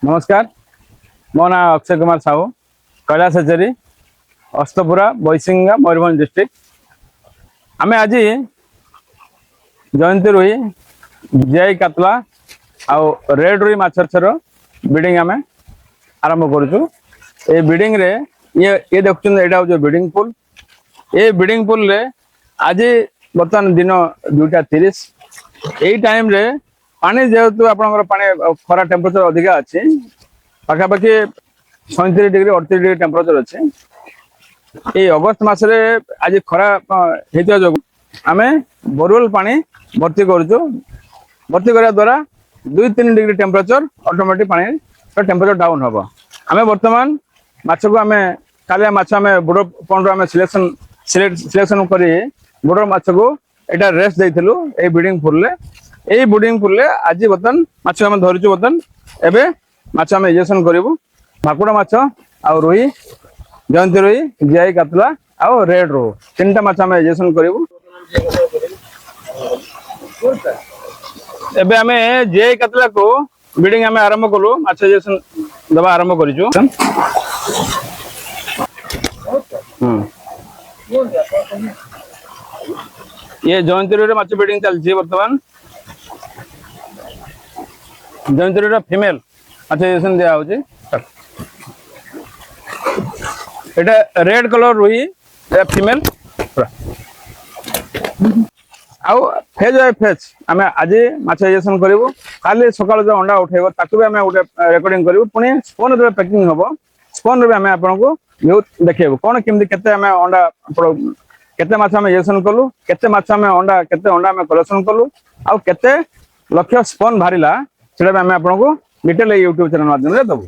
नमस्कार मो ना अक्षय कुमार साहू कैलाश हेचरी अस्तपुरा बैसिंगा मयूरभंज डिस्ट्रिक्ट आम आज जयंती रुई जीआई कातला आउ रेड रुई माछर बिडिंग आम आरंभ करुचु ए बिडिंग रे ये देखुं यहाँ हूँ बिडिंग पुल ये बिडिंग पुल रे आज बर्तमान दिन 2:30 यही टाइम रे पानी जेहेतु आपंकर पानी खरा टेम्परेचर अधिका अच्छी पाखापाखि 37 डिग्री 38 डिग्री टेम्परेचर अच्छे ये अगस्त मसरे आज खरा होता जो आम बोरवेल पानी भर्ती करुचु भर्ती करने द्वारा 2-3 डिग्री टेम्परेचर ऑटोमेटिक पानी टेम्परेचर डाउन हम आम बर्तमान माछ को आम कालिया माछ आम बुड़ पंड आम सिलेक्शन कर बुड़ माछ को यहाँ रेस्ट देलु ये ब्रीडिंग पुल यही ब्रीडिंग पुल आज बर्तमान माछ आम धरिचु बर्तमान एवं माछ आम इंजेक्शन करूँ भाकुड़ माछ आउ रोही जयंती रोही जीआई कातला आउ रेड रोहू 3टा माछ आम इंजेक्शन करूँ एबे आमे जीआई कातला को ब्रीडिंग आम आरंभ कलु माछ इंजेक्शन दबा आरंभ करिचु ये जयंती रोही माछ ब्रीडिंग चलछि वर्तमान जयंती रोही फीमेल माछ इंजेक्शन दिया होछि एटा रेड कलर रुही फीमेल आउ फेज बाय फेज आम आज माछ इंजेक्शन करूँ काली सकाल जो अंडा उठेब ताकू भी आम गोटे रेकर्डिंग करूँ पुणी स्पोन रे पैकिंग हम स्पोन रे आम आपको देखिए कौन केमती केते आम अंडा केते माछ आम इंजेक्शन कलु केते माछ आम अंडा केते अंडा आम कलेक्शन कलु आउ केते लक्ष्य स्पोन बाहरिला सेटा आम आपको डिटेल यूट्यूब चैनल माध्यम दबू।